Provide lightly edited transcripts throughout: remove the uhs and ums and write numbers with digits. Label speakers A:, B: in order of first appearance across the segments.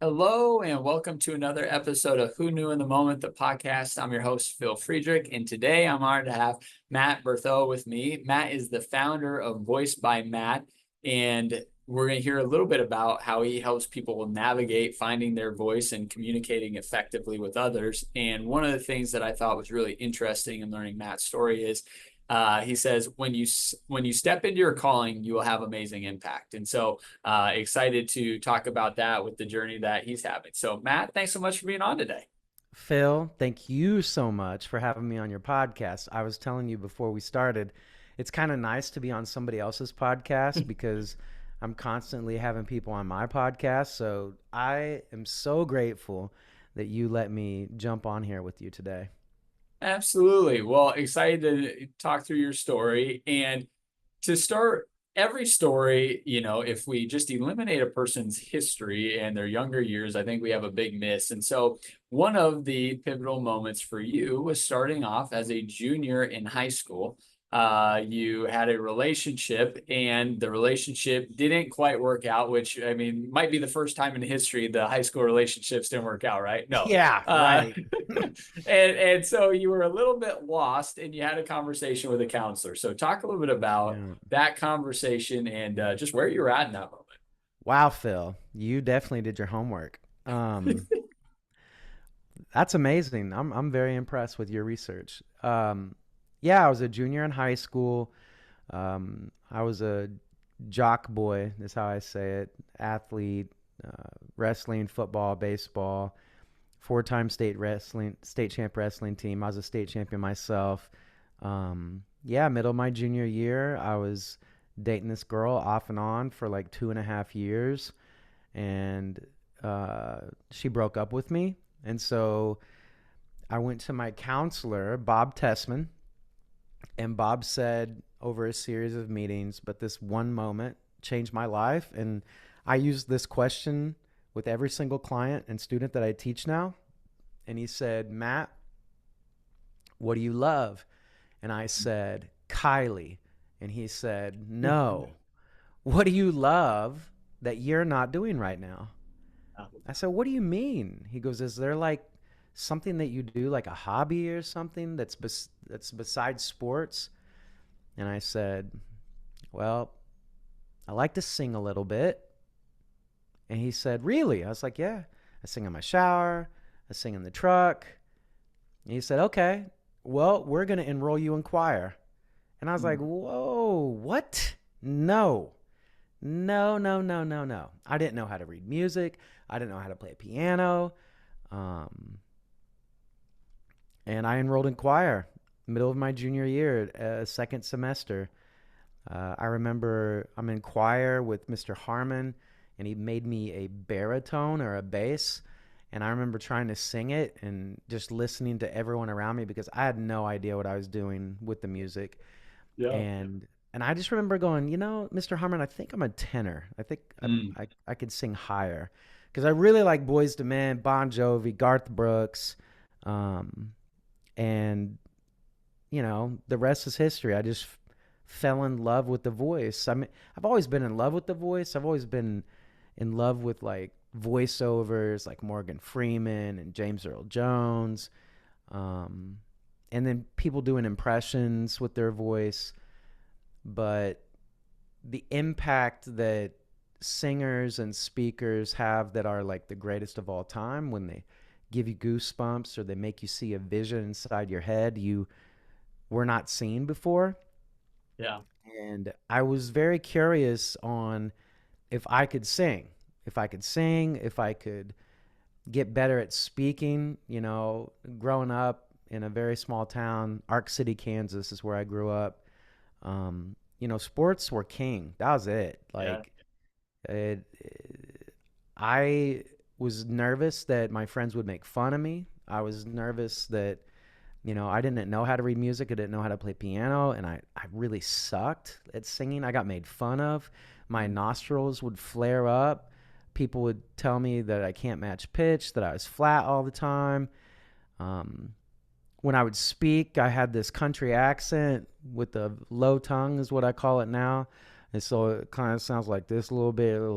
A: Hello and welcome to another episode of Who Knew in the Moment, the podcast. I'm your host, Phil Friedrich, and today I'm honored to have Matt Berthot with me. Matt is the founder of Voice by Matt, and we're going to hear a little bit about how he helps people navigate finding their voice and communicating effectively with others. And one of the things that I thought was really interesting in learning Matt's story is he says, when you step into your calling, you will have amazing impact. And so excited to talk about that with the journey that he's having. So Matt, thanks so much for being on today.
B: Phil, thank you so much for having me on your podcast. I was telling you before we started, it's kind of nice to be on somebody else's podcast because I'm constantly having people on my podcast. So I am so grateful that you let me jump on here with you today.
A: Absolutely. Well, excited to talk through your story. And to start, every story, if we just eliminate a person's history and their younger years, I think we have a big miss. And so, one of the pivotal moments for you was starting off as a junior in high school. You had a relationship, and the relationship didn't quite work out, which I mean, might be the first time in history the high school relationships didn't work out, right? No.
B: Yeah,
A: Uh,
B: right.
A: and so you were a little bit lost and you had a conversation with a counselor. So talk a little bit about
B: Yeah.
A: that conversation and just where you were at in that
B: Wow, Phil, you definitely did your homework. Um,
A: moment.
B: that's amazing. I'm very impressed with your research. Yeah, I was a junior in high school. I was a jock boy, is how I say it. Athlete, wrestling, football, baseball, four-time state champ wrestling team. I was a state champion myself. Yeah, middle of my junior year, I was dating this girl off and on for like 2.5 years, and she broke up with me. And so I went to my counselor, Bob Tessman, and Bob said over a series of meetings, but this one moment changed my life. And I use this question with every single client and student that I teach now. And he said, Matt, what do you love? And I said, Kylie. And he said, no. What do you love that you're not doing right now? I said, what do you mean? He goes, is there like something that you do, like a hobby or something that's besides sports? And I said, well, I like to sing a little bit. And he said, really? I was like, yeah. I sing in my shower. I sing in the truck. And he said, okay, well, we're going to enroll you in choir. And I was like, whoa, what? No, no, no, no, no, no. I didn't know how to read music. I didn't know how to play a piano. Um, and I enrolled in choir middle of my junior year, second semester. I remember I'm in choir with Mr. Harmon, and he made me a baritone or a bass. And I remember trying to sing it and just listening to everyone around me because I had no idea what I was doing with the music.
A: Yeah.
B: And I just remember going, Mr. Harmon, I think I'm a tenor. I think
A: Mm.
B: I could sing higher because I really like Boys to Men, Bon Jovi, Garth Brooks, um, and the rest is history. I just fell in love with the voice. I mean, I've always been in love with the voice. I've always been in love with like voiceovers, like Morgan Freeman and James Earl Jones, um, and then people doing impressions with their voice. But the impact that singers and speakers have that are like the greatest of all time when they give you goosebumps or they make you see a vision inside your head you were not seen before.
A: Yeah.
B: And I was very curious on if I could sing, if I could get better at speaking. Growing up in a very small town, Ark City, Kansas is where I grew up. Sports were king. That was it.
A: Yeah.
B: Like, it, I was nervous that my friends would make fun of me. I was nervous that I didn't know how to read music. I didn't know how to play piano. And I really sucked at singing. I got made fun of. My nostrils would flare up. People would tell me that I can't match pitch, that I was flat all the time. Um, when I would speak, I had this country accent with a low tongue, is what I call it now. And so it kind of sounds like this a little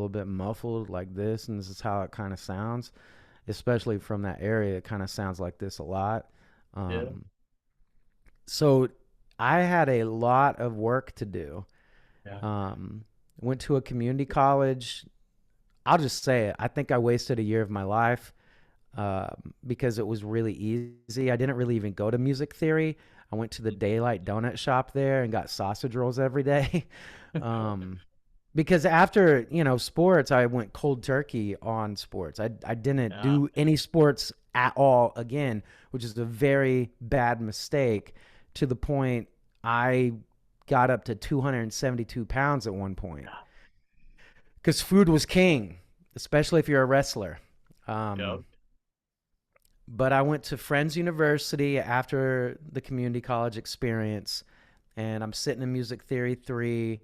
B: bit muffled like this, and this is how it kind of sounds, especially from that area. It kind of sounds like this a lot.
A: Yeah.
B: Um, so I had a lot of work to do.
A: Yeah.
B: Um, Went to a community college. I'll just say it. I think I wasted a year of my life because it was really easy. I didn't really even go to music theory. I went to the Daylight Donut Shop there and got sausage rolls every day. um, because after sports, I went cold turkey on sports. I didn't
A: Yeah.
B: do any sports at all again, which is a very bad mistake. To the point I got up to 272 pounds at one point
A: Yeah.
B: because food was king, especially if you're a wrestler.
A: Yep.
B: Um, but I went to Friends University after the community college experience, and I'm sitting in Music Theory 3.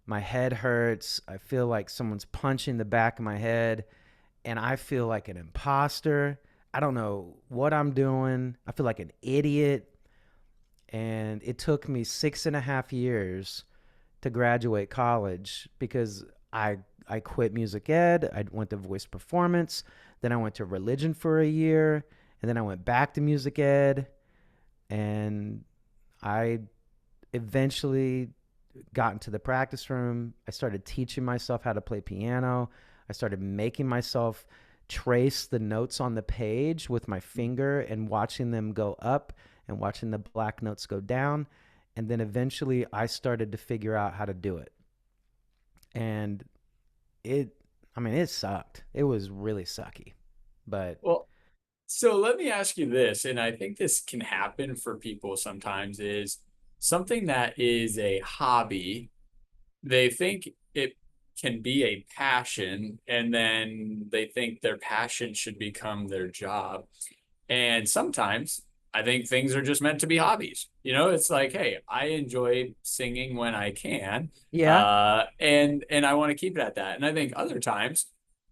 B: My head hurts. I feel like someone's punching the back of my head, and I feel like an imposter. I don't know what I'm doing. I feel like an idiot. And it took me 6.5 years to graduate college because I quit music ed. I went to voice performance. Then I went to religion for a year. And then I went back to music ed. And I eventually got into the practice room. I started teaching myself how to play piano. I started making myself trace the notes on the page with my finger and watching them go up and watching the black notes go down. And then eventually I started to figure out how to do it. And it, I mean, it sucked. It was really sucky. But
A: Well, so let me ask you this, and I think this can happen for people sometimes, is something that is a hobby, they think it can be a passion, and then they think their passion should become their job. And sometimes I think things are just meant to be hobbies. It's like, hey, I enjoy singing when I can,
B: yeah,
A: and I want to keep it at that. And I think other times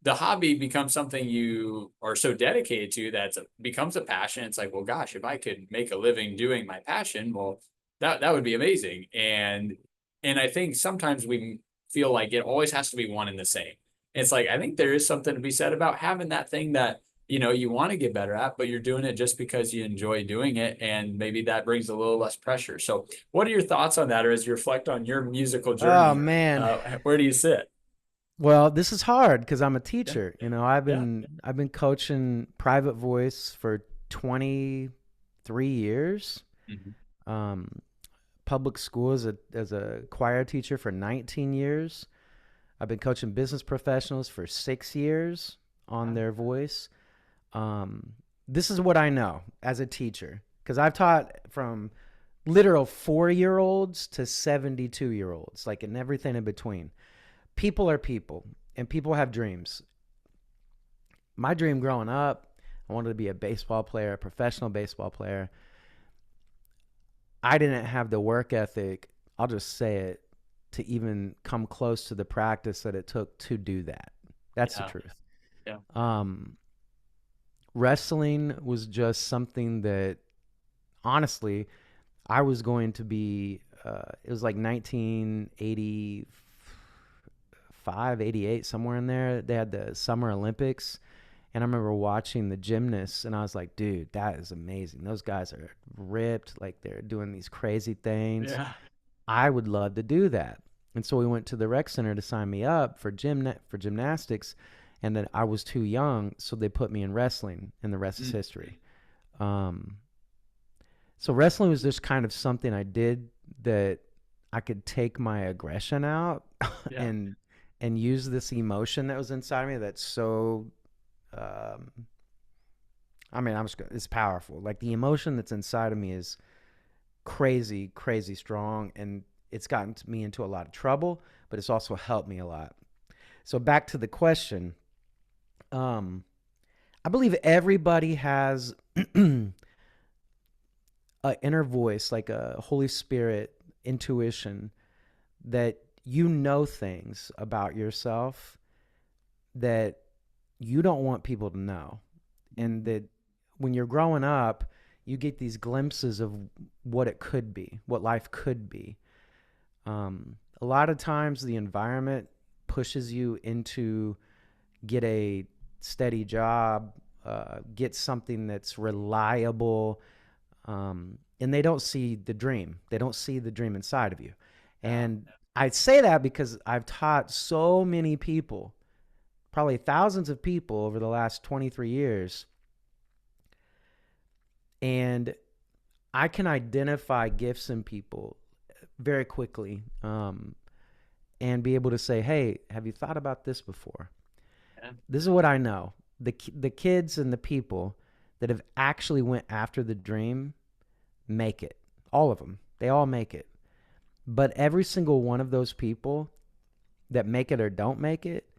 A: the hobby becomes something you are so dedicated to that becomes a passion. It's like, well, gosh, if I could make a living doing my passion, well, that would be amazing. And I think sometimes we feel like it always has to be one and the same. It's like I think there is something to be said about having that thing that you want to get better at, but you're doing it just because you enjoy doing it. And maybe that brings a little less pressure. So, what are your thoughts on that? Or as you reflect on your musical
B: oh
A: journey,
B: man.
A: where do you sit?
B: Well, this is hard because I'm a
A: Yeah.
B: teacher. I've
A: Yeah.
B: been coaching private voice for 23 years.
A: Mhm.
B: Um, Public school as a choir teacher for 19 years. I've been coaching business professionals for 6 years on
A: Wow.
B: their voice. Um, this is what I know as a teacher because I've taught from literal 4 year olds to 72 year olds, like in everything in between. People are people, and people have dreams. My dream growing up, I wanted to be a baseball player, a professional baseball player. I didn't have the work ethic, I'll just say it, to even come close to the practice that it took to do that. That's the
A: Yeah.
B: truth.
A: Yeah.
B: Um, Wrestling was just something that, honestly, I was going to be. It was like 1985, 88, somewhere in there. They had the Summer Olympics. And I remember watching the gymnasts, and I was like, dude, that is amazing. Those guys are ripped, like they're doing these crazy things.
A: Yeah.
B: I would love to do that. And so we went to the rec center to sign me up for gymnastics, and then I was too young, so they put me in wrestling, and the rest is
A: Mm.
B: history. Um, so wrestling was just kind of something I did that I could take my aggression out
A: Yeah.
B: and use this emotion that was inside me that's so um, I mean, it's powerful. Like the emotion that's inside of me is crazy, crazy strong, and it's gotten me into a lot of trouble, but it's also helped me a lot. So back to the question, um, I believe everybody has an inner voice, like a Holy Spirit intuition, that things about yourself that you don't want people to know, and
A: Mm.
B: that when you're growing up, you get these glimpses of what it could be, what life could be. a lot of times the environment pushes you into get a steady job, get something that's reliable, and they don't see the dream. They don't see the dream inside of you.
A: Yeah.
B: And I say that because I've taught so many people, probably thousands of people over the last 23 years, and I can identify gifts in people very quickly, and be able to say, hey, have you thought about this before?
A: Yeah.
B: This is what I know. The kids and the people that have actually went after the dream make it. All of them. They all make it. But every single one of those people that make it or don't make it,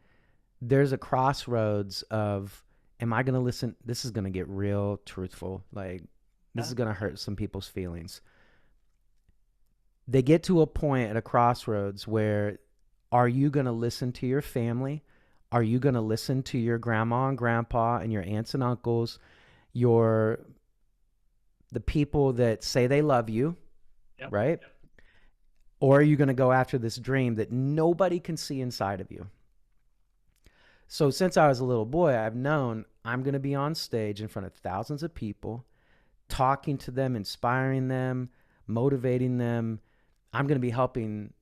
B: there's a crossroads of, am I going to listen? This is going to get real truthful. Like, this
A: Yeah.
B: is going to hurt some people's feelings. They get to a point at a crossroads where, are you going to listen to your family? Are you going to listen to your grandma and grandpa and your aunts and uncles, your the people that say they love you,
A: Yep.
B: right? Or are you going to go after this dream that nobody can see inside of you? So since I was a little boy, I've known I'm going to be on stage in front of thousands of people, talking to them, inspiring them, motivating them. I'm going to be helping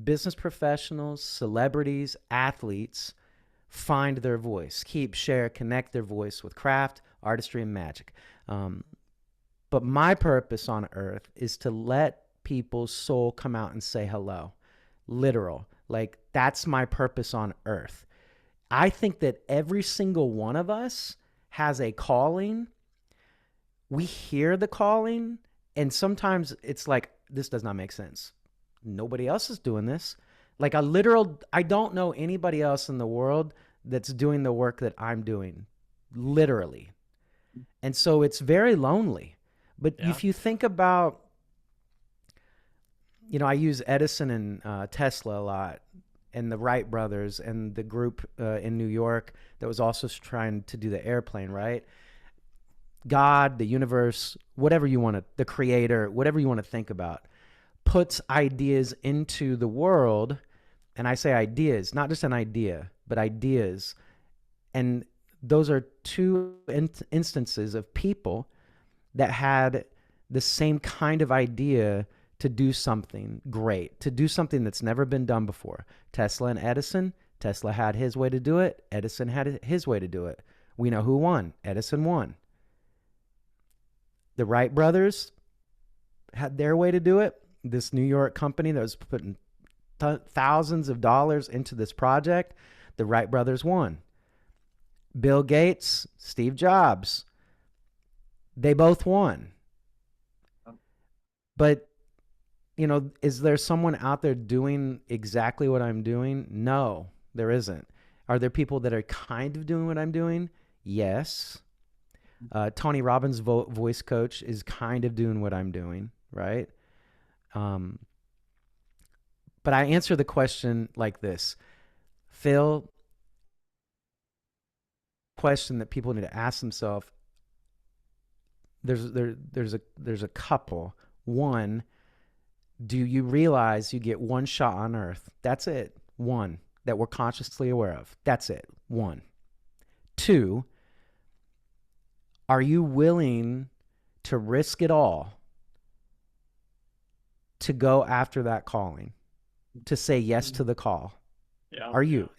B: business professionals, celebrities, athletes find their voice, keep, share, connect their voice with craft, artistry, and magic. Um, but my purpose on earth is to let people's soul come out and say hello. Literal. Like, that's my purpose on earth. I think that every single one of us has a calling. We hear the calling, and sometimes it's like, this does not make sense. Nobody else is doing this. Like, I don't know anybody else in the world that's doing the work that I'm doing, literally. And so it's very lonely. But
A: Yeah.
B: if you think about, I use Edison and Tesla a lot, and the Wright brothers and the group in New York that was also trying to do the airplane, right? God, the universe, whatever you want to, the creator, whatever you want to think about, puts ideas into the world. And I say ideas, not just an idea, but ideas. And those are two instances of people that had the same kind of idea to do something great, to do something that's never been done before. Tesla and Edison, Tesla had his way to do it. Edison had his way to do it. We know who won. Edison won. The Wright brothers had their way to do it. This New York company that was putting thousands of dollars into this project, the Wright brothers won. Bill Gates, Steve Jobs, they both won. But, is there someone out there doing exactly what I'm doing? No, there isn't. Are there people that are kind of doing what I'm doing? Yes. Tony Robbins' voice coach is kind of doing what I'm doing, right? But I answer the question like this. Phil, question that people need to ask themselves, there's a couple. One, do you realize you get one shot on earth? That's it. One that we're consciously aware of. That's it. One. Two, are you willing to risk it all to go after that calling, to say yes to the call?
A: Yeah.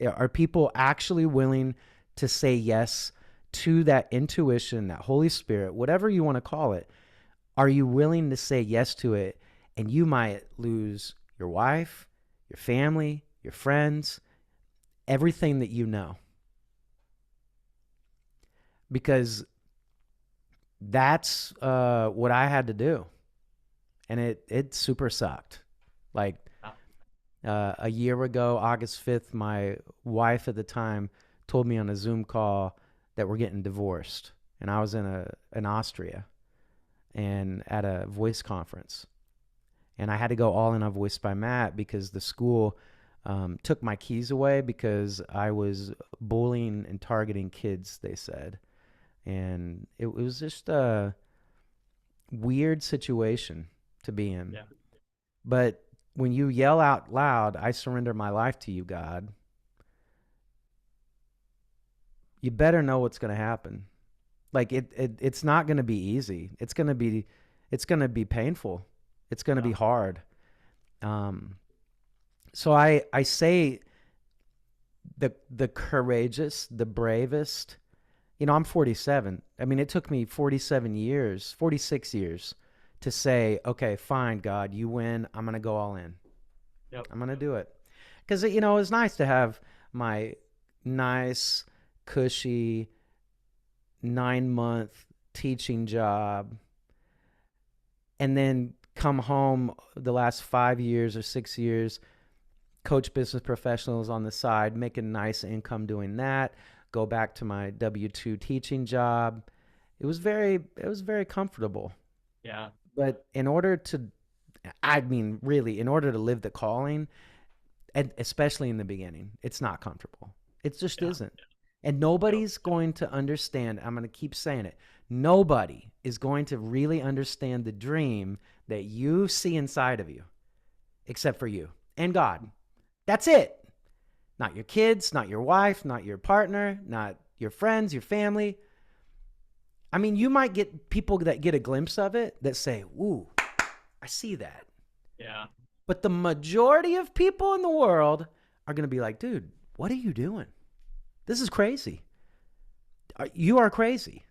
B: Are people actually willing to say yes to that intuition, that Holy Spirit, whatever you want to call it? Are you willing to say yes to it? And you might lose your wife, your family, your friends, everything that you know. Because that's what I had to do. And it super sucked. Like, a year ago, August 5th, my wife at the time told me on a Zoom call that we're getting divorced. And I was in Austria and at a voice conference. And I had to go all in on Voiced by Matt because the school took my keys away because I was bullying and targeting kids, they said. And it was just a weird situation to be in.
A: Yeah.
B: But when you yell out loud, I surrender my life to you, God, you better know what's going to happen. Like it's not going to be easy. It's going to be painful. It's going to
A: Yeah.
B: be hard. Um, so I say the courageous, the bravest. I'm 47. I mean, it took me 47 years, 46 years to say, okay, fine, God, you win. I'm going to go all in.
A: Yep.
B: I'm going to do it. Because, it's nice to have my nice, cushy 9-month teaching job and then come home the last 5 years or 6 years, coach business professionals on the side, make a nice income doing that, go back to my W-2 teaching job. It was very comfortable.
A: Yeah.
B: But really, in order to live the calling, and especially in the beginning, it's not comfortable. It just
A: Yeah.
B: isn't. And
A: Yep.
B: nobody's going to understand. I'm going to keep saying it. Nobody is going to really understand the dream that you see inside of you, except for you and God. That's it. Not your kids, not your wife, not your partner, not your friends, your family. I mean, you might get people that get a glimpse of it that say, "Ooh, I see that."
A: Yeah.
B: But the majority of people in the world are going to be like, "Dude, what are you doing? This is crazy. You are crazy."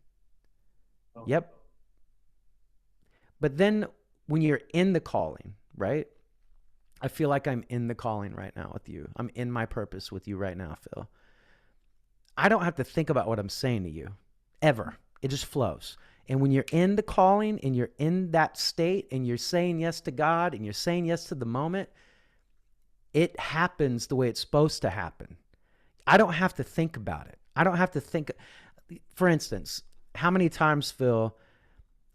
A: Oh,
B: Yep. But then when you're in the calling, right? I feel like I'm in the calling right now with you. I'm in my purpose with you right now, Phil. I don't have to think about what I'm saying to you ever. It just flows. And when you're in the calling and you're in that state and you're saying yes to God and you're saying yes to the moment, it happens the way it's supposed to happen. I don't have to think about it. I don't have to think. For instance, how many times, Phil,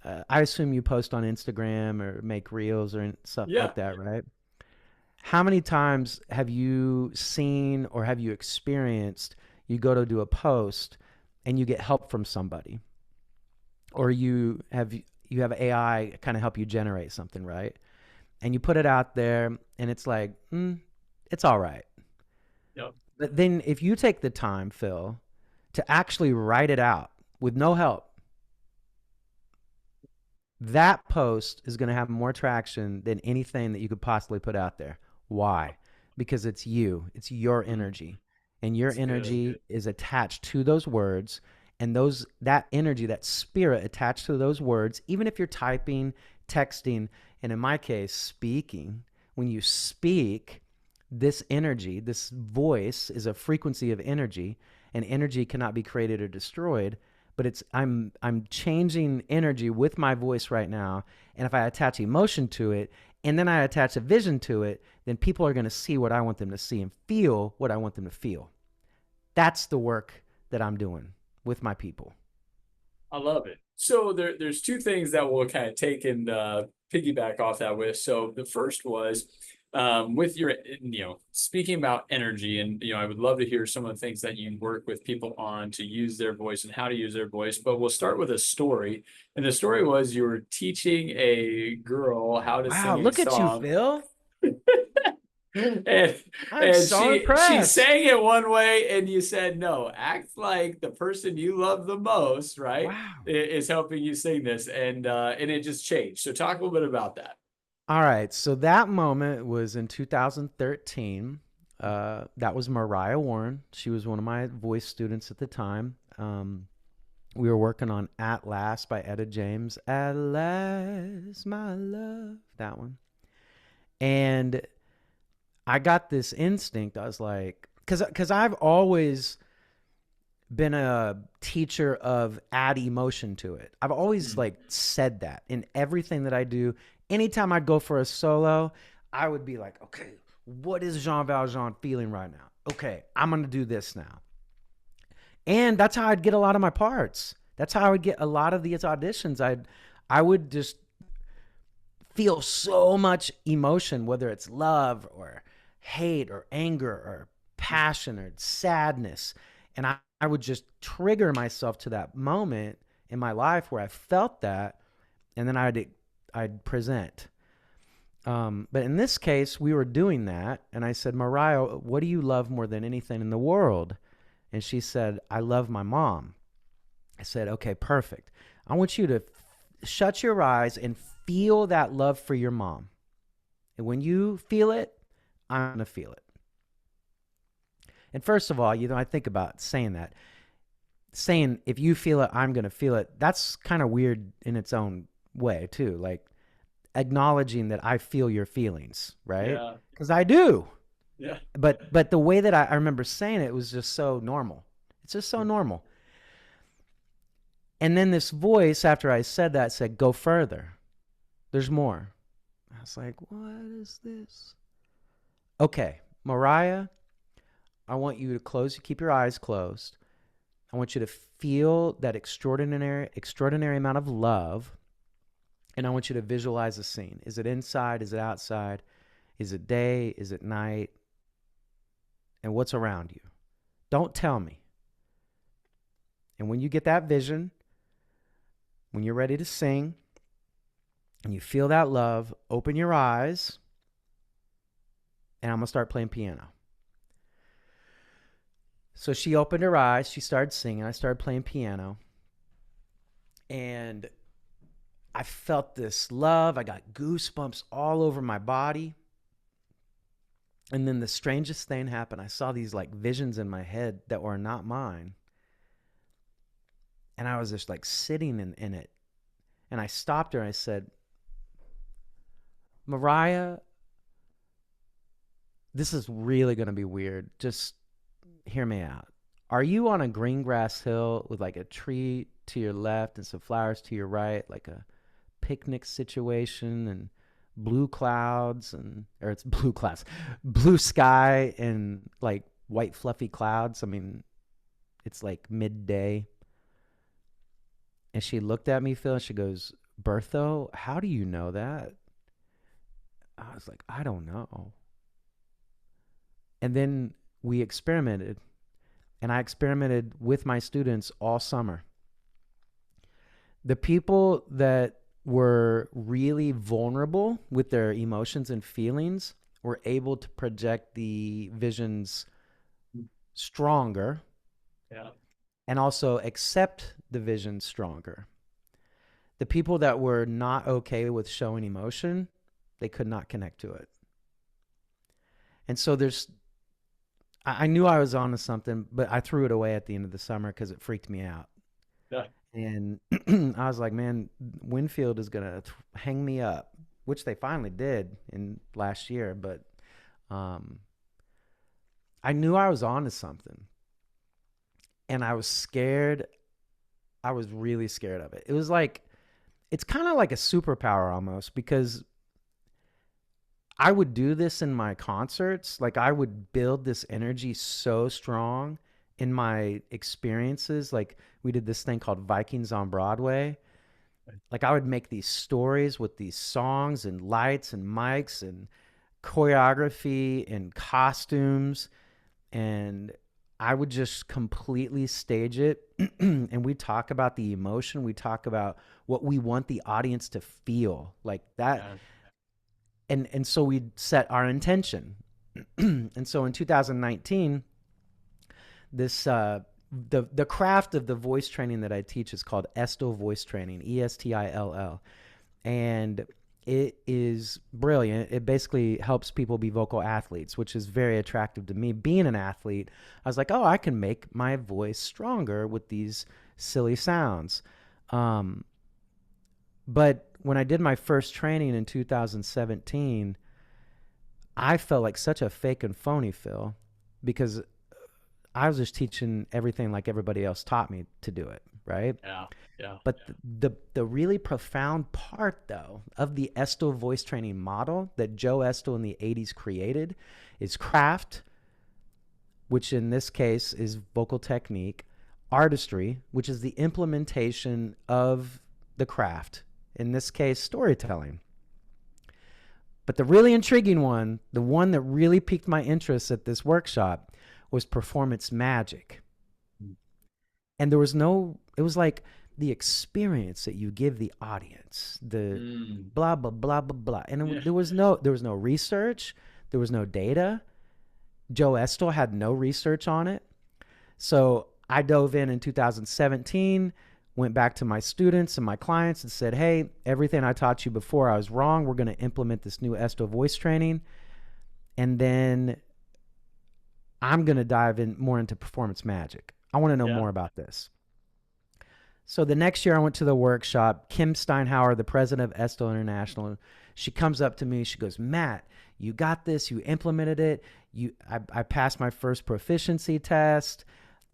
B: I assume you post on Instagram or make reels or stuff
A: yeah.
B: like that, right? How many times have you seen or have you experienced you go to do a post and you get help from somebody, or you have AI kind of help you generate something, right? And you put it out there and it's like, it's all right.
A: Yep.
B: But then if you take the time, Phil, to actually write it out with no help, that post is going to have more traction than anything that you could possibly put out there. Why? Because it's you, it's your
A: Mm,
B: energy, and your
A: that's good.
B: energy is attached to those words, and that energy, that spirit attached to those words, even if you're typing, texting, and in my case, speaking, when you speak, this energy, this voice is a frequency of energy, and energy cannot be created or destroyed, but I'm changing energy with my voice right now. And if I attach emotion to it and then I attach a vision to it, then people are going to see what I want them to see and feel what I want them to feel. That's the work that I'm doing with my people.
A: I love it. So there's two things that we'll kind of take and piggyback off that with. So the first was with your, speaking about energy, and I would love to hear some of the things that you work with people on to use their voice and how to use their voice. But we'll start with a story, and the story was you were teaching a girl how to
B: Wow,
A: sing a
B: look at you,
A: song,
B: Phil.
A: and
B: I'm
A: and
B: so
A: she
B: impressed.
A: sang it one way, and you said no, act like the person you love the most, right,
B: Wow.
A: is helping you sing this, and it just changed. So talk a little bit about that.
B: All right. So that moment was in 2013. That was Mariah Warren. She was one of my voice students at the time. We were working on At Last by Etta James. At last, my love. That one. And I got this instinct. I was like, because I've always been a teacher of add emotion to it. I've always
A: Mm.
B: like said that in everything that I do. Anytime I'd go for a solo, I would be like, okay, what is Jean Valjean feeling right now? Okay, I'm gonna do this now. And that's how I'd get a lot of my parts. That's how I would get a lot of these auditions. I would just feel so much emotion, whether it's love or hate or anger or passion or sadness. And I would just trigger myself to that moment in my life where I felt that, and then I'd present. But in this case, we were doing that. And I said, Mariah, what do you love more than anything in the world? And she said, I love my mom. I said, okay, perfect. I want you to shut your eyes and feel that love for your mom. And when you feel it, I'm going to feel it. And first of all, I think about saying that. Saying, if you feel it, I'm going to feel it. That's kind of weird in its own way, too. Like acknowledging that I feel your feelings, right?
A: Yeah.
B: Because I do.
A: Yeah.
B: But the way that I remember saying it was just so normal. It's just so normal. And then this voice, after I said that, said, go further. There's more. I was like, what is this? Okay, Mariah, I want you to keep your eyes closed. I want you to feel that extraordinary amount of love. And I want you to visualize a scene. Is it inside? Is it outside? Is it day? Is it night? And what's around you? Don't tell me. And when you get that vision, when you're ready to sing, and you feel that love, open your eyes, and I'm going to start playing piano. So she opened her eyes, she started singing, I started playing piano, and I felt this love. I got goosebumps all over my body. And then the strangest thing happened. I saw these like visions in my head that were not mine. And I was just like sitting in it. And I stopped her and I said, Mariah, this is really going to be weird. Just hear me out. Are you on a green grass hill with like a tree to your left and some flowers to your right, like a picnic situation, and blue clouds, or it's blue clouds, blue sky and like white fluffy clouds? I mean, it's like midday. And she looked at me, Phil, and she goes, Berthot, how do you know that? I was like, I don't know. And then we experimented, and I experimented with my students all summer. The people that were really vulnerable with their emotions and feelings were able to project the visions stronger.
A: Yeah.
B: And also accept the vision stronger. The people that were not okay with showing emotion, they could not connect to it. And so I knew I was onto something, but I threw it away at the end of the summer because it freaked me out.
A: Yeah.
B: And I was like, man, Winfield is going to hang me up, which they finally did in last year. But I knew I was onto something. And I was scared. I was really scared of it. It was like, it's kind of like a superpower almost, because I would do this in my concerts. Like I would build this energy so strong in my experiences. Like we did this thing called Vikings on Broadway. Like I would make these stories with these songs and lights and mics and choreography and costumes, and I would just completely stage it. And we talk about the emotion. We talk about what we want the audience to feel like that. Yeah. And so we'd set our intention. And so in 2019, this, the craft of the voice training that I teach is called Estill Voice Training, ESTILL. And it is brilliant. It basically helps people be vocal athletes, which is very attractive to me. Being an athlete, I was like, oh, I can make my voice stronger with these silly sounds. But when I did my first training in 2017, I felt like such a fake and phony, Phil, because I was just teaching everything like everybody else taught me to do it, right?
A: Yeah. Yeah.
B: But the really profound part, though, of the Estill voice training model that Joe Estill in the 80s created is craft, which in this case is vocal technique, artistry, which is the implementation of the craft, in this case, storytelling. But the really intriguing one, the one that really piqued my interest at this workshop, was performance magic. And there was no, it was like the experience that you give the audience, the
A: Mm.
B: blah blah blah blah blah. And
A: Yeah.
B: there was no research, there was no data. Joe Estel had no research on it. So I dove in 2017, went back to my students and my clients and said, hey, everything I taught you before, I was wrong. We're going to implement this new Estel voice training. And then I'm going to dive in more into performance magic. I want to know
A: Yeah.
B: more about this. So the next year I went to the workshop. Kim Steinhauer, the president of Estel International, she comes up to me. She goes, Matt, you got this. You implemented it. I passed my first proficiency test.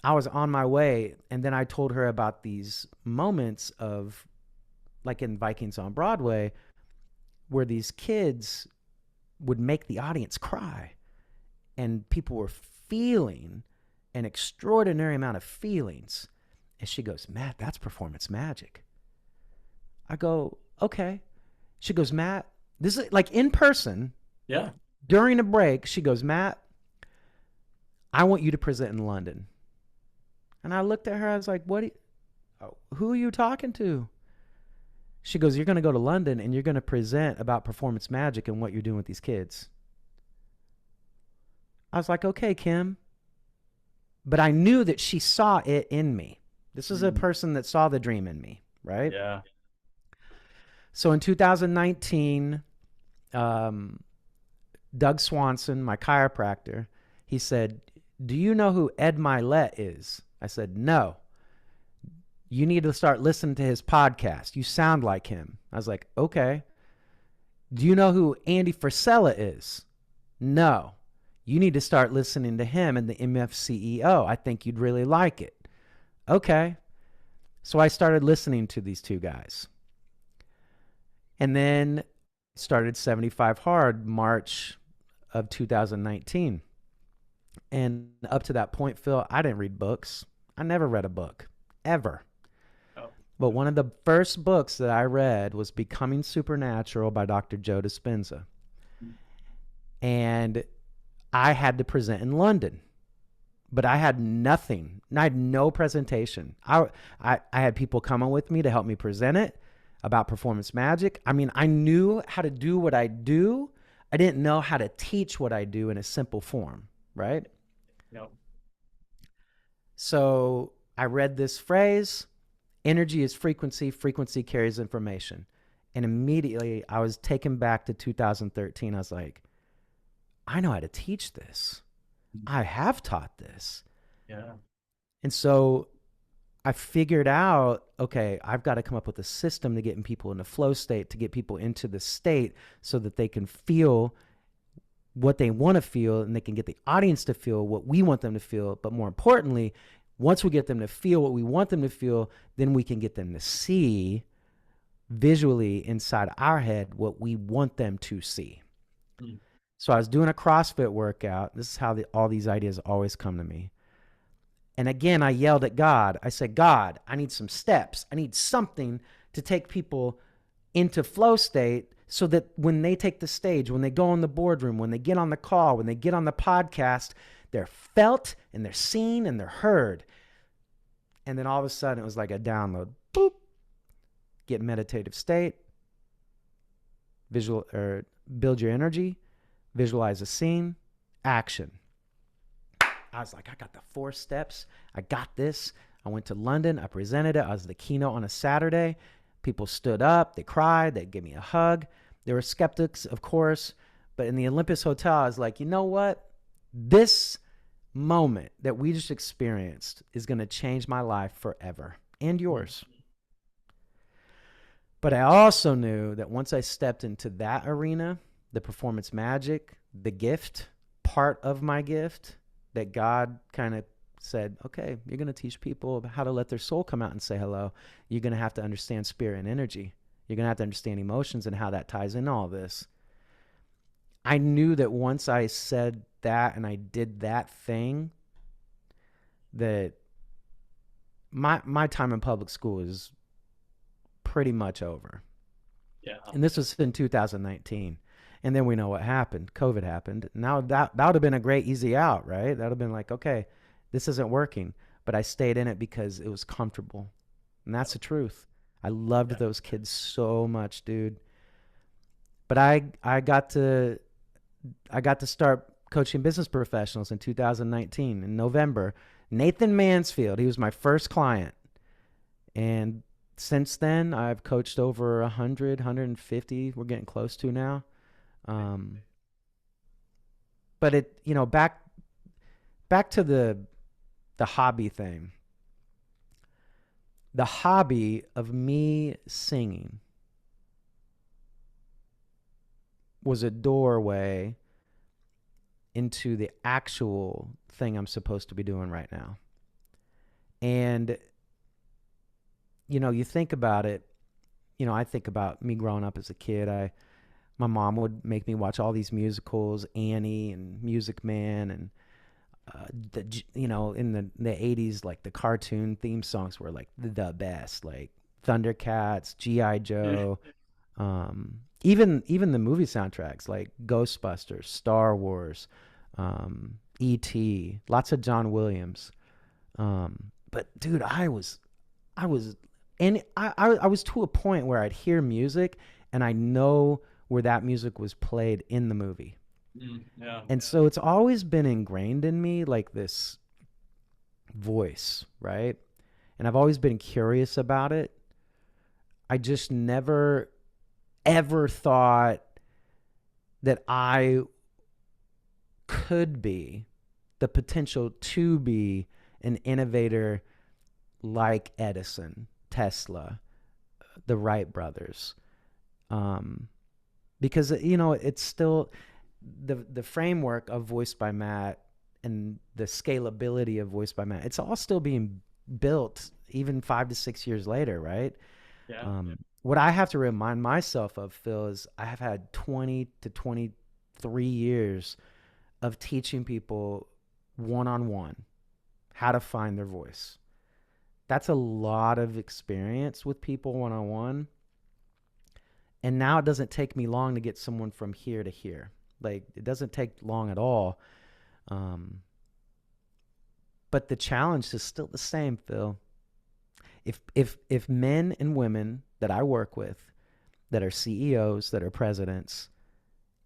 B: I was on my way. And then I told her about these moments of, like in Vikings on Broadway, where these kids would make the audience cry. And people were feeling an extraordinary amount of feelings. And she goes, Matt, that's performance magic. I go, okay. She goes, Matt, this is like in person.
A: Yeah.
B: During a break, she goes, Matt, I want you to present in London. And I looked at her. I was like, who are you talking to? She goes, you're going to go to London and you're going to present about performance magic and what you're doing with these kids. I was like, okay, Kim. But I knew that she saw it in me. This is a person that saw the dream in me, right?
A: Yeah.
B: So in 2019, Doug Swanson, my chiropractor, he said, do you know who Ed Milet is? I said, no. You need to start listening to his podcast. You sound like him. I was like, okay. Do you know who Andy Frisella is? No. You need to start listening to him and the MF CEO. I think you'd really like it. Okay. So I started listening to these two guys. And then started 75 Hard March of 2019. And up to that point, Phil, I didn't read books. I never read a book, ever.
A: Oh.
B: But one of the first books that I read was Becoming Supernatural by Dr. Joe Dispenza. And I had to present in London, but I had nothing. I had no presentation. I had people coming with me to help me present it about performance magic. I mean, I knew how to do what I do. I didn't know how to teach what I do in a simple form, right?
A: No.
B: So I read this phrase, energy is frequency, frequency carries information. And immediately I was taken back to 2013. I was like, I know how to teach this. I have taught this.
A: Yeah.
B: And so I figured out, okay, I've got to come up with a system to get people in the flow state, to get people into the state so that they can feel what they want to feel and they can get the audience to feel what we want them to feel. But more importantly, once we get them to feel what we want them to feel, then we can get them to see visually inside our head what we want them to see. Mm. So I was doing a CrossFit workout. This is how all these ideas always come to me. And again, I yelled at God. I said, God, I need some steps. I need something to take people into flow state so that when they take the stage, when they go in the boardroom, when they get on the call, when they get on the podcast, they're felt and they're seen and they're heard. And then all of a sudden it was like a download. Boop. Get meditative state. Build your energy. Visualize a scene. Action. I was like, I got the 4 steps. I got this. I went to London. I presented it. I was the keynote on a Saturday. People stood up. They cried. They gave me a hug. There were skeptics, of course. But in the Olympus Hotel, I was like, you know what? This moment that we just experienced is going to change my life forever and yours. But I also knew that once I stepped into that arena, the performance magic, the gift, part of my gift, that God kind of said, okay, you're going to teach people how to let their soul come out and say hello. You're going to have to understand spirit and energy. You're going to have to understand emotions and how that ties in all this. I knew that once I said that and I did that thing, that my time in public school is pretty much over.
A: Yeah.
B: And this was in 2019. And then we know what happened. COVID happened. Now that would have been a great easy out, right? That would have been like, okay, this isn't working. But I stayed in it because it was comfortable. And that's the truth. I loved
A: Yeah.
B: those kids so much, dude. But I got to start coaching business professionals in 2019 in November. Nathan Mansfield, he was my first client. And since then, I've coached over 100, 150. We're getting close to now. Um, but back to the hobby thing. The hobby of me singing was a doorway into the actual thing I'm supposed to be doing right now. And you think about it, I think about me growing up as a kid. My mom would make me watch all these musicals, Annie and Music Man, and in the 80s, like the cartoon theme songs were like the best, like Thundercats, GI Joe, even the movie soundtracks like Ghostbusters, Star Wars, E.T., lots of John Williams. But dude, I was and I was to a point where I'd hear music and I know where that music was played in the movie.
A: Yeah.
B: And so it's always been ingrained in me, like this voice, right? And I've always been curious about it. I just never ever thought that I could be the potential to be an innovator like Edison, Tesla, the Wright brothers. Um, because it's still the framework of Voice by Matt and the scalability of Voice by Matt. It's all still being built even 5 to 6 years later, right?
A: Yeah.
B: What I have to remind myself of, Phil, is I have had 20 to 23 years of teaching people one on one how to find their voice. That's a lot of experience with people one on one. And now it doesn't take me long to get someone from here to here. Like, it doesn't take long at all. Um, but the challenge is still the same, Phil. If men and women that I work with, that are CEOs, that are presidents,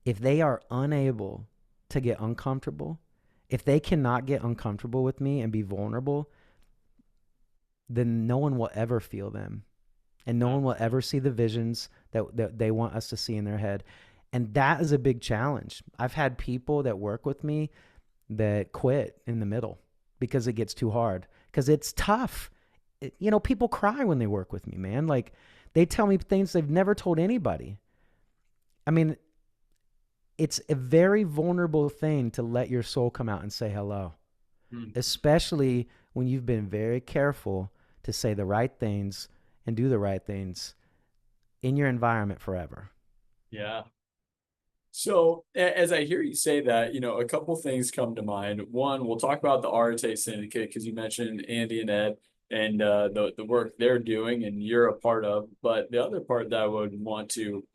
B: if they are unable to get uncomfortable, if they cannot get uncomfortable with me and be vulnerable, then no one will ever feel them. And no one will ever see the visions that they want us to see in their head. And that is a big challenge. I've had people that work with me that quit in the middle because it gets too hard, because it's tough. People cry when they work with me, man. Like, they tell me things they've never told anybody. I mean, it's a very vulnerable thing to let your soul come out and say hello,
A: Mm.
B: especially when you've been very careful to say the right things and do the right things in your environment forever.
A: Yeah. So as I hear you say that, a couple things come to mind. One, we'll talk about the Arte Syndicate because you mentioned Andy and Ed and the work they're doing and you're a part of. But the other part that I would want to,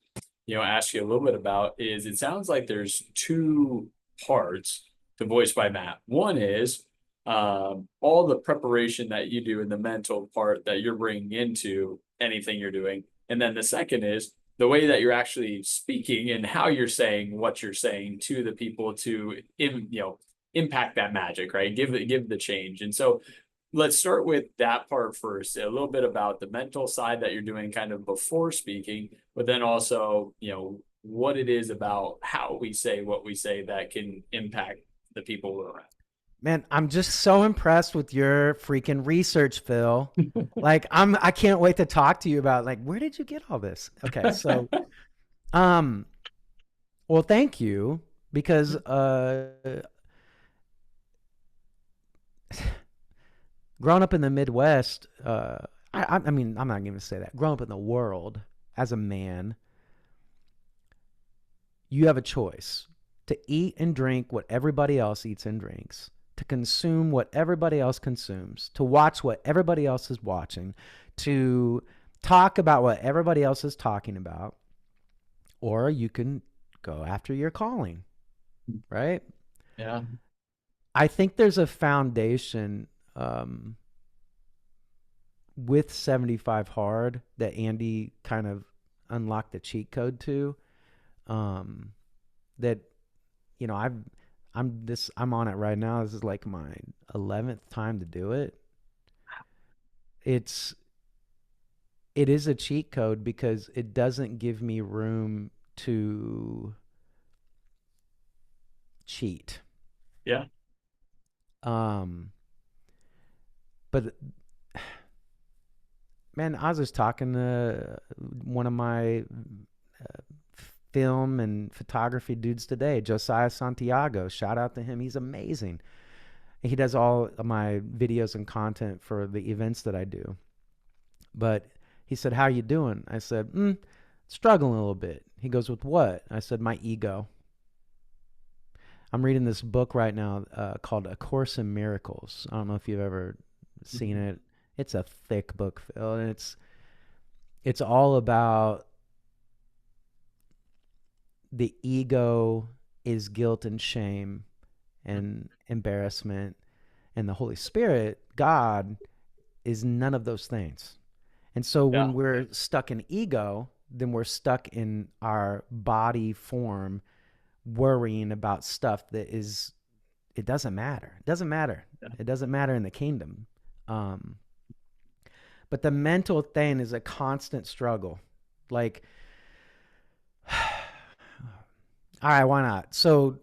A: ask you a little bit about is it sounds like there's two parts to Voice by Matt. One is all the preparation that you do and the mental part that you're bringing into anything you're doing. And then the second is the way that you're actually speaking and how you're saying what you're saying to the people to impact that magic, right? Give the change. And so let's start with that part first. A little bit about the mental side that you're doing kind of before speaking, but then also, what it is about how we say what we say that can impact the people we're around.
B: Man, I'm just so impressed with your freaking research, Phil. Like, I can't wait to talk to you about, like, where did you get all this? Okay, so um well, thank you, because growing up in the Midwest, I mean, I'm not going to say that. Growing up in the world as a man, you have a choice to eat and drink what everybody else eats and drinks, to consume what everybody else consumes, to watch what everybody else is watching, to talk about what everybody else is talking about, or you can go after your calling, right?
A: Yeah.
B: I think there's a foundation. with 75 hard that Andy kind of unlocked the cheat code to. Um, that I'm on it right now. This is like my 11th time to do it. It's it is a cheat code because it doesn't give me room to cheat.
A: Yeah.
B: Um, but man, I was just talking to one of my film and photography dudes today, Josiah Santiago. Shout out to him. He's amazing. He does all of my videos and content for the events that I do. But he said, "How you doing?" I said, struggling a little bit. He goes, "With what?" I said, "My ego." I'm reading this book right now called A Course in Miracles. I don't know if you've ever seen
A: Mhm.
B: it. It's a thick book, Phil, and it's all about the ego is guilt and shame and embarrassment, and the Holy Spirit, God, is none of those things. And so
A: Yeah.
B: when we're stuck in ego, then we're stuck in our body form, worrying about stuff that is, it doesn't matter. It doesn't matter.
A: Yeah.
B: It doesn't matter in the kingdom. Um, but the mental thing is a constant struggle. Like, all right, why not? So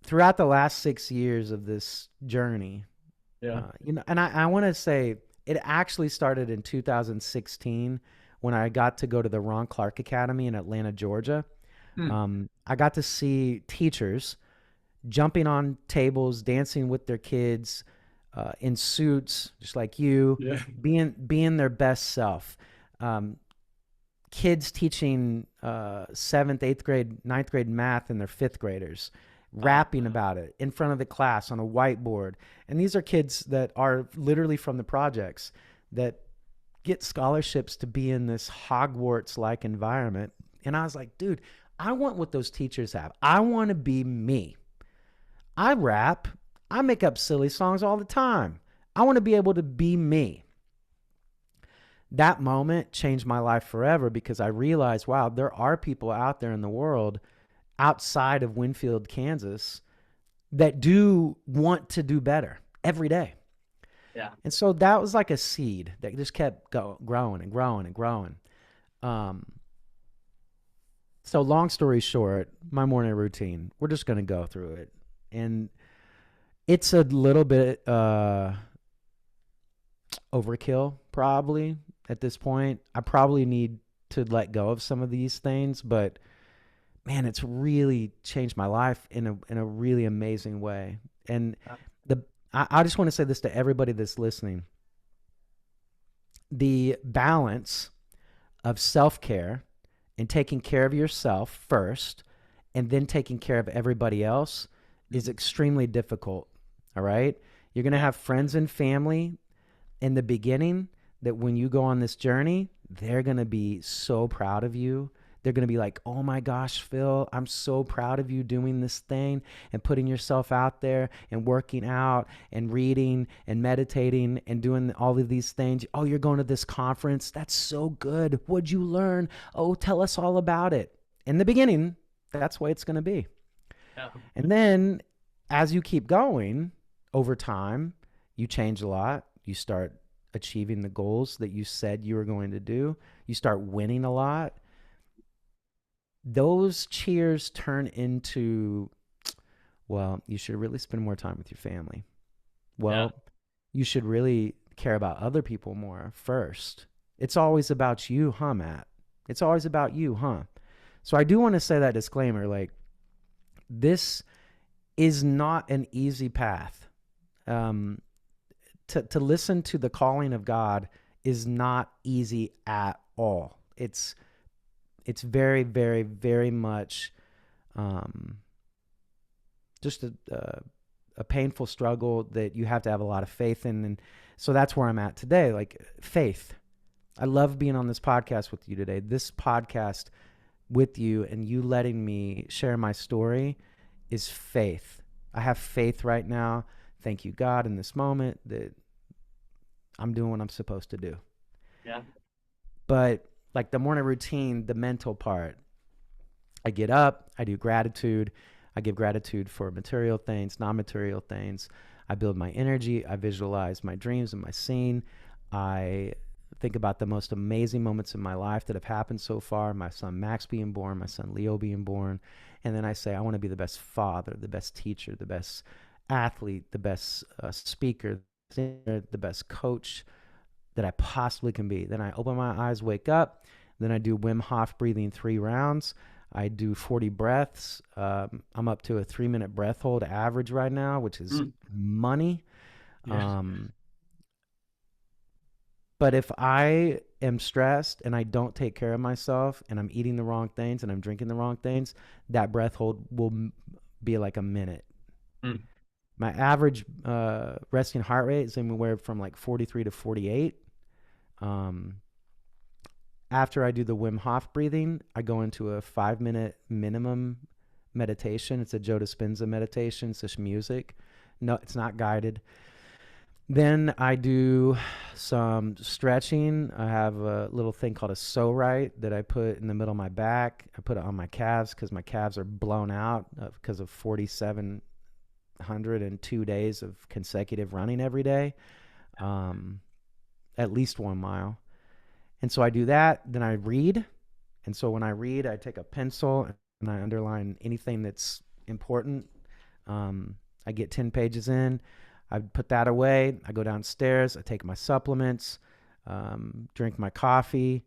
B: throughout the last 6 years of this journey,
A: Yeah.
B: and I want to say it actually started in 2016 when I got to go to the Ron Clark Academy in Atlanta, Georgia.
A: Hmm.
B: I got to see teachers jumping on tables, dancing with their kids in suits, just like you,
A: Yeah.
B: being their best self. Um, Kids teaching seventh, eighth grade, ninth grade math in their fifth graders,
A: Wow.
B: rapping about it in front of the class on a whiteboard. And these are kids that are literally from the projects that get scholarships to be in this Hogwarts like environment. And I was like, dude, I want what those teachers have. I want to be me. I rap, I make up silly songs all the time. I want to be able to be me. That moment changed my life forever because I realized, wow, there are people out there in the world outside of Winfield, Kansas that do want to do better every day.
A: Yeah.
B: And so that was like a seed that just kept growing and growing and growing. Um, so long story short, my morning routine, we're just going to go through it. And it's a little bit overkill probably at this point. I probably need to let go of some of these things, but man, it's really changed my life in a really amazing way. And the I just want to say this to everybody that's listening. The balance of self-care and taking care of yourself first and then taking care of everybody else is
A: Mhm.
B: extremely difficult. All right? You're going to
A: Yeah.
B: have friends and family in the beginning that when you go on this journey, they're going to be so proud of you. They're going to be like, "Oh my gosh, Phil, I'm so proud of you doing this thing and putting yourself out there and working out and reading and meditating and doing all of these things. Oh, you're going to this conference. That's so good. What'd you learn? Oh, tell us all about it." In the beginning, that's the way it's going to be.
A: Yeah.
B: And then as you keep going over time, you change a lot. You start achieving the goals that you said you were going to do. You start winning a lot. Those cheers turn into, well, you should really spend more time with your family.
A: Yeah.
B: Well, you should really care about other people more first. It's always about you, huh, Matt? It's always about you, huh? So I do want to say that disclaimer, like, this is not an easy path. Um, to listen to the calling of God is not easy at all. It's very, very, very much um, just a painful struggle that you have to have a lot of faith in. And so that's where I'm at today. Like, faith. I love being on this podcast with you today. This podcast with you and you letting me share my story is faith. I have faith right now. Thank you, God, in this moment that I'm doing what I'm supposed to do.
A: Yeah.
B: But like the morning routine, the mental part, I get up, I do gratitude. I give gratitude for material things, non material things. I build my energy. I visualize my dreams and my scene. I think about the most amazing moments in my life that have happened so far, my son Max being born, my son Leo being born. And then I say, I want to be the best father, the best teacher, the best athlete, the best speaker, the best coach that I possibly can be. Then I open my eyes, wake up. Then I do Wim Hof breathing 3 rounds. I do 40 breaths. I'm up to a 3-minute breath hold average right now, which is
A: Mm.
B: money.
A: Yeah.
B: Um, but if I am stressed and I don't take care of myself and I'm eating the wrong things and I'm drinking the wrong things, that breath hold will be like a minute.
A: Mm.
B: My average resting heart rate is anywhere from like 43 to 48. Um, After I do the Wim Hof breathing, I go into a 5-minute minimum meditation. It's a Joe Dispenza meditation. It's just music. No, it's not guided. Then I do some stretching. I have a little thing called a so right that I put in the middle of my back. I put it on my calves because my calves are blown out because of 4,702 days of consecutive running every day, um, at least 1 mile. And so I do that. Then I read. And so when I read, I take a pencil and I underline anything that's important. I get 10 pages in. I put that away. I go downstairs. I take my supplements, drink my coffee,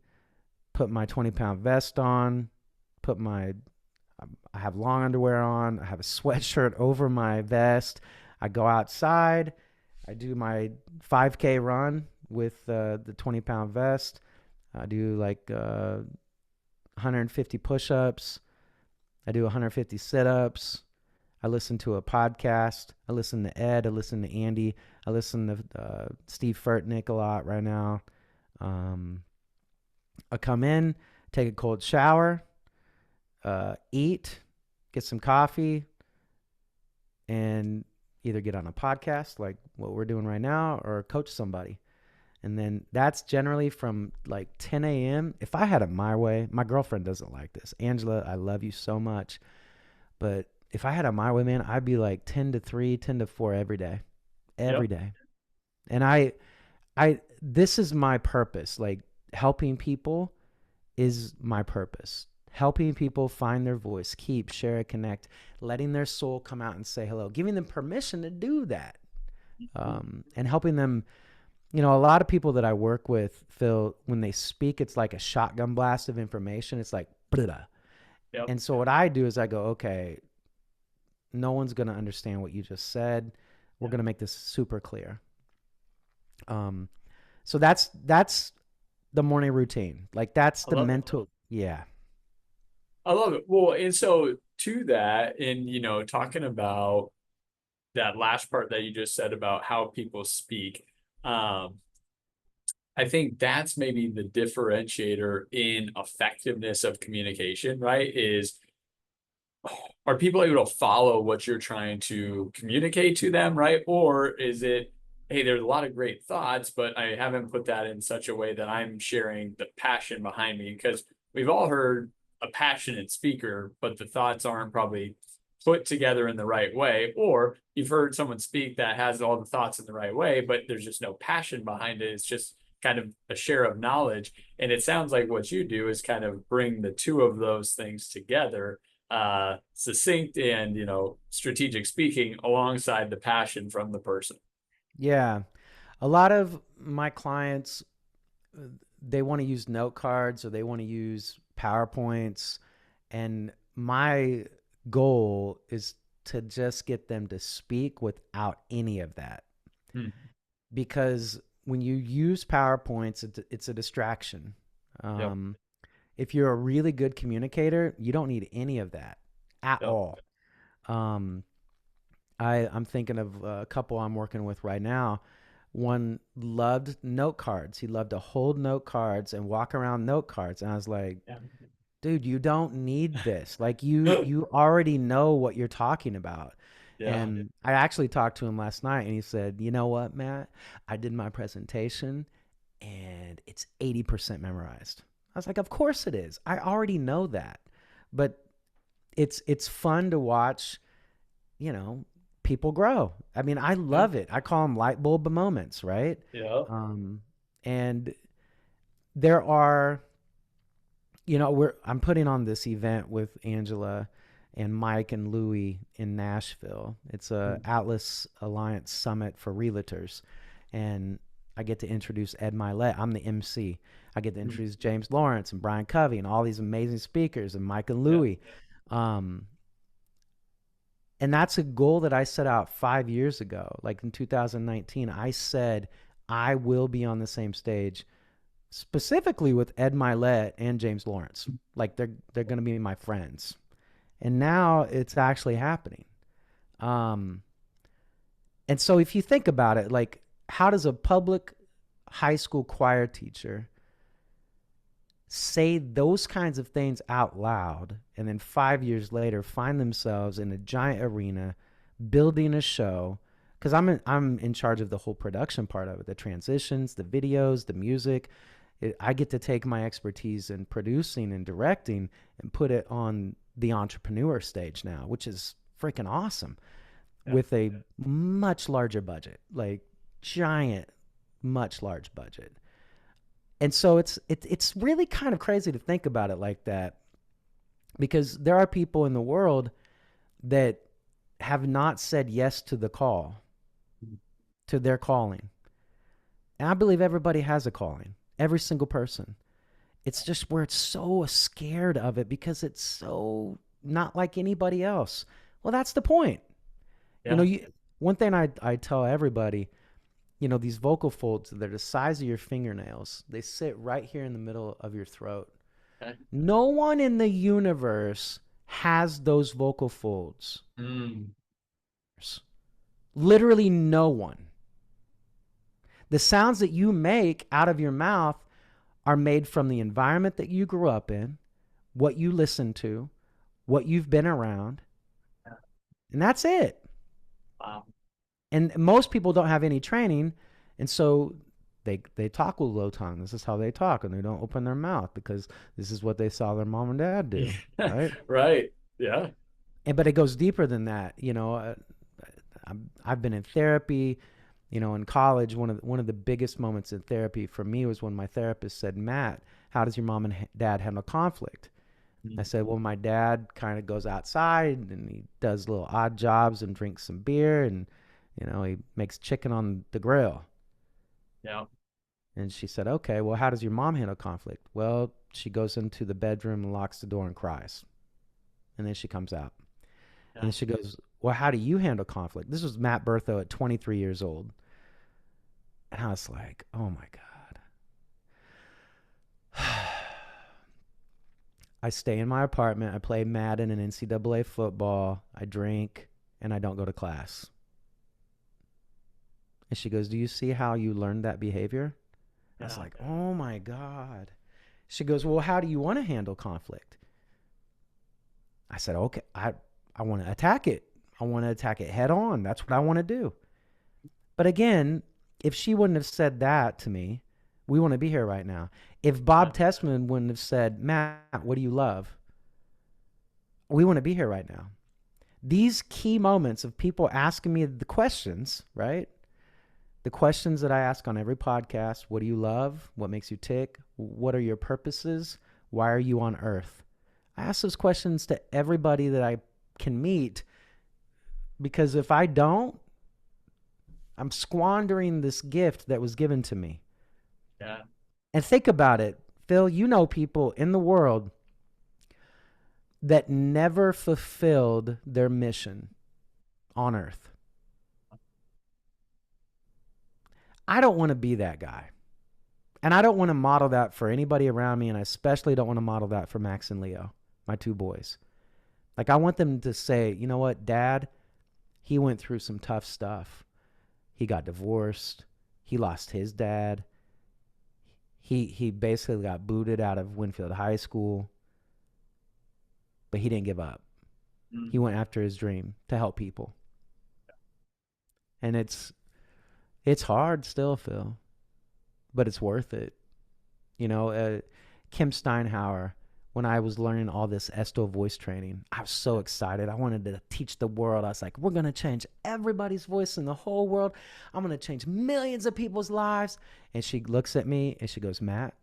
B: put my 20-pound vest on, put my, I have long underwear on. I have a sweatshirt over my vest. I go outside. I do my 5K run with the 20-pound vest. I do like 150 push-ups. I do 150 sit-ups. I listen to a podcast. I listen to Ed. I listen to Andy. I listen to Steve Furtnick a lot right now. Um, I come in, take a cold shower, eat, get some coffee, and either get on a podcast like what we're doing right now or coach somebody. And then that's generally from like 10 a.m. If I had it my way, my girlfriend doesn't like this. Angela, I love you so much. But if I had it my way, man, I'd be like 10 to 3, 10 to 4 every day. Every
A: Yep.
B: day. And this is my purpose. Like helping people is my purpose. Helping people find their voice, keep, share, connect, letting their soul come out and say hello, giving them permission to do that. And helping them. A lot of people that I work with, Phil, when they speak, it's like a shotgun blast of information. It's like, blah.
A: Yep.
B: And so what I do is I go, okay, no one's going to understand what you just said. We're
A: Yeah.
B: going to make this super clear. Um, so that's the morning routine. Like that's
A: I
B: the
A: love it.
B: mental. Yeah.
A: I love it. Well, and so to that, and talking about that last part that you just said about how people speak, um, I think that's maybe the differentiator in effectiveness of communication, right? Is are people able to follow what you're trying to communicate to them, right? Or is it, hey, there's a lot of great thoughts, but I haven't put that in such a way that I'm sharing the passion behind me? Because we've all heard a passionate speaker, but the thoughts aren't probably put together in the right way. Or you've heard someone speak that has all the thoughts in the right way, but there's just no passion behind it. It's just kind of a share of knowledge. And it sounds like what you do is kind of bring the two of those things together, succinct and strategic speaking alongside the passion from the person.
B: Yeah. A lot of my clients, they want to use note cards or they want to use PowerPoints. And my goal is to just get them to speak without any of that.
A: Hmm.
B: Because when you use PowerPoints, it's a distraction.
A: Yep.
B: If you're a really good communicator, you don't need any of that at
A: Yep.
B: all. Um, I'm thinking of a couple I'm working with right now. One loved note cards. He loved to hold note cards and walk around note cards. And I was like,
A: Yeah.
B: dude, you don't need this. Like you already know what you're talking about.
A: Yeah.
B: And I actually talked to him last night and he said, you know what, Matt? I did my presentation and it's 80% memorized. I was like, of course it is. I already know that. But it's fun to watch, you know, people grow. I mean, I
A: Yeah.
B: love it. I call them light bulb moments, right?
A: Yeah.
B: Um, and there are, I'm putting on this event with Angela and Mike and Louie in Nashville. It's a Atlas Alliance Summit for Realtors, and I get to introduce Ed Milet. I'm the MC. I get to introduce James Lawrence and Brian Covey and all these amazing speakers and Mike and
A: Yeah.
B: Louie. Um, and that's a goal that I set out 5 years ago. Like in 2019, I said I will be on the same stage specifically with Ed Milet and James Lawrence. Like they're going to be my friends. And now it's actually happening. Um, and so if you think about it, like how does a public high school choir teacher say those kinds of things out loud and then 5 years later find themselves in a giant arena building a show? Because I'm in charge of the whole production part of it, the transitions, the videos, the music. I get to take my expertise in producing and directing and put it on the entrepreneur stage now, which is freaking awesome,
A: Yeah.
B: with a much larger budget, like giant, much large budget. And so it's really kind of crazy to think about it like that, because there are people in the world that have not said yes to the call, to their calling. And I believe everybody has a calling, every single person. It's just we're so scared of it because it's so not like anybody else. Well, that's the point. You know,
A: Yeah.
B: one thing I tell everybody, these vocal folds, they're the size of your fingernails. They sit right here in the middle of your throat.
A: Okay.
B: No one in the universe has those vocal folds.
A: Mm.
B: Literally no one. The sounds that you make out of your mouth are made from the environment that you grew up in, what you listen to, what you've been around, and that's it.
A: Wow.
B: And most people don't have any training, and so they talk with low tone. This is how they talk, and they don't open their mouth because this is what they saw their mom and dad do,
A: Yeah.
B: right?
A: Right. Yeah.
B: But it goes deeper than that. I've been in therapy. In college, one of the biggest moments in therapy for me was when my therapist said, "Matt, how does your mom and dad handle conflict?" I said, "Well, my dad kind of goes outside and he does little odd jobs and drinks some beer and he makes chicken on the grill."
A: Yeah.
B: And she said, "Okay, well, how does your mom handle conflict?" "Well, she goes into the bedroom and locks the door and cries. And then she comes out." And
A: Yeah.
B: then she goes, "Well, how do you handle conflict?" This was Matt Berthot at 23 years old. And I was like, oh my God. I stay in my apartment. I play Madden and NCAA football. I drink and I don't go to class. And she goes, "Do you see how you learned that behavior?" I was
A: Yeah.
B: like, oh my God. She goes, "Well, how do you want to handle conflict?" I said, "Okay, I want to attack it. I want to attack it head on. That's what I want to do." But again, if she wouldn't have said that to me, we wouldn't be here right now. If
A: Yeah.
B: Bob Tessman wouldn't have said, "Matt, what do you love?" we wouldn't be here right now. These key moments of people asking me the questions, right? The questions that I ask on every podcast: what do you love? What makes you tick? What are your purposes? Why are you on earth? I ask those questions to everybody that I can meet, because if I don't, I'm squandering this gift that was given to me.
A: Yeah.
B: And think about it, Phil, people in the world that never fulfilled their mission on earth. I don't want to be that guy. And I don't want to model that for anybody around me. And I especially don't want to model that for Max and Leo, my two boys. Like, I want them to say, "You know what, Dad, he went through some tough stuff. He got divorced. He lost his dad. He basically got booted out of Winfield High School, but he didn't give up. He
A: Mm.
B: went after his dream to help people." And it's hard still, Phil, but it's worth it. You know, Kim Steinhauer, when I was learning all this Esto voice training, I was so excited. I wanted to teach the world. I was like, we're going to change everybody's voice in the whole world. I'm going to change millions of people's lives. And she looks at me and she goes, Matt,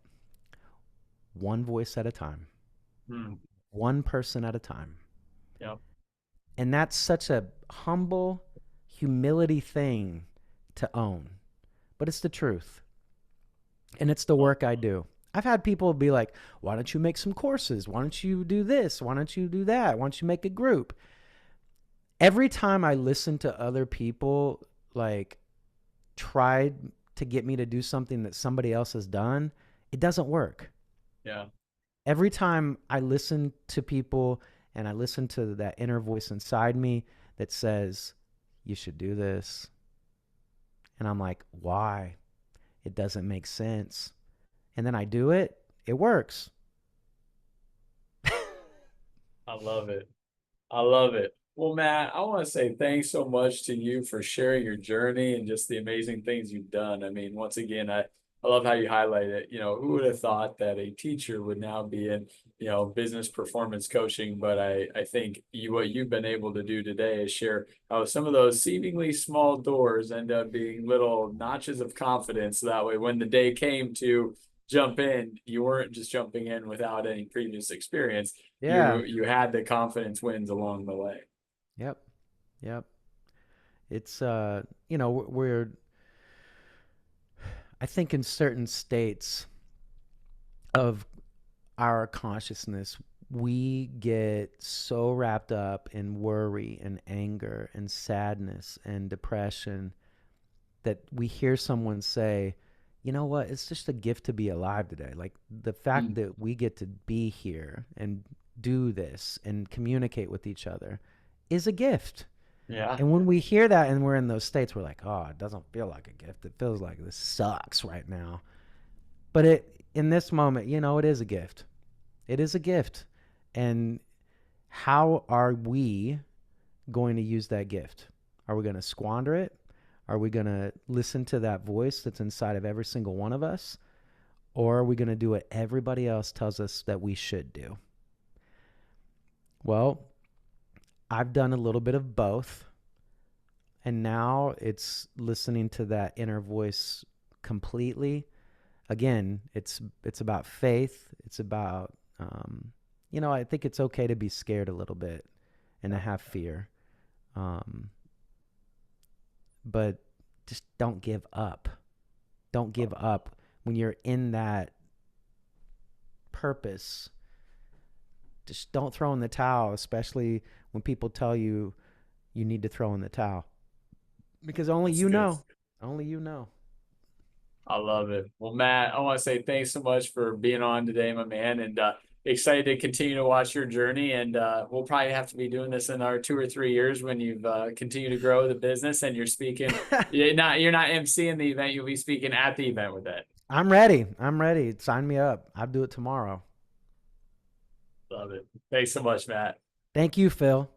B: one voice at a time,
A: Mm.
B: one person at a time.
A: Yep.
B: And that's such a humble humility thing to own. But it's the truth. And it's the work I do. I've had people be like, why don't you make some courses? Why don't you do this? Why don't you do that? Why don't you make a group? Every time I listen to other people like try to get me to do something that somebody else has done, it doesn't work.
A: Yeah.
B: Every time I listen to people and I listen to that inner voice inside me that says, you should do this. And I'm like, why? It doesn't make sense. And then I do it, it works.
A: I love it. I love it. Well, Matt, I want to say thanks so much to you for sharing your journey and just the amazing things you've done. I mean, once again, I love how you highlight it. You know, who would have thought that a teacher would now be in, business performance coaching? But I think what you've been able to do today is share how some of those seemingly small doors end up being little notches of confidence. So that way, when the day came to jump in, you weren't just jumping in without any previous experience.
B: Yeah.
A: You had the confidence wins along the way.
B: Yep. Yep. It's we're I think in certain states of our consciousness, we get so wrapped up in worry and anger and sadness and depression that we hear someone say, you know what, it's just a gift to be alive today. Like the fact
A: Mm.
B: that we get to be here and do this and communicate with each other is a gift.
A: Yeah,
B: And when we hear that and we're in those states, we're like, oh, it doesn't feel like a gift. It feels like this sucks right now. But in this moment, it is a gift. It is a gift. And how are we going to use that gift? Are we going to squander it? Are we going to listen to that voice that's inside of every single one of us? Or are we going to do what everybody else tells us that we should do? Well, I've done a little bit of both. And now it's listening to that inner voice completely. Again, it's about faith. It's about, I think it's okay to be scared a little bit and to have fear. Um, but just don't give up. Don't give up when you're in that purpose. Just don't throw in the towel, especially when people tell you you need to throw in the towel. Because only
A: that's
B: you
A: good.
B: know. Only you know.
A: I love it. Well, Matt, I want to say thanks so much for being on today, my man, and excited to continue to watch your journey. And we'll probably have to be doing this in our 2 or 3 years when you've continued to grow the business and you're speaking. You're not emceeing the event. You'll be speaking at the event with it.
B: I'm ready. I'm ready. Sign me up. I'll do it tomorrow.
A: Love it. Thanks so much, Matt.
B: Thank you, Phil.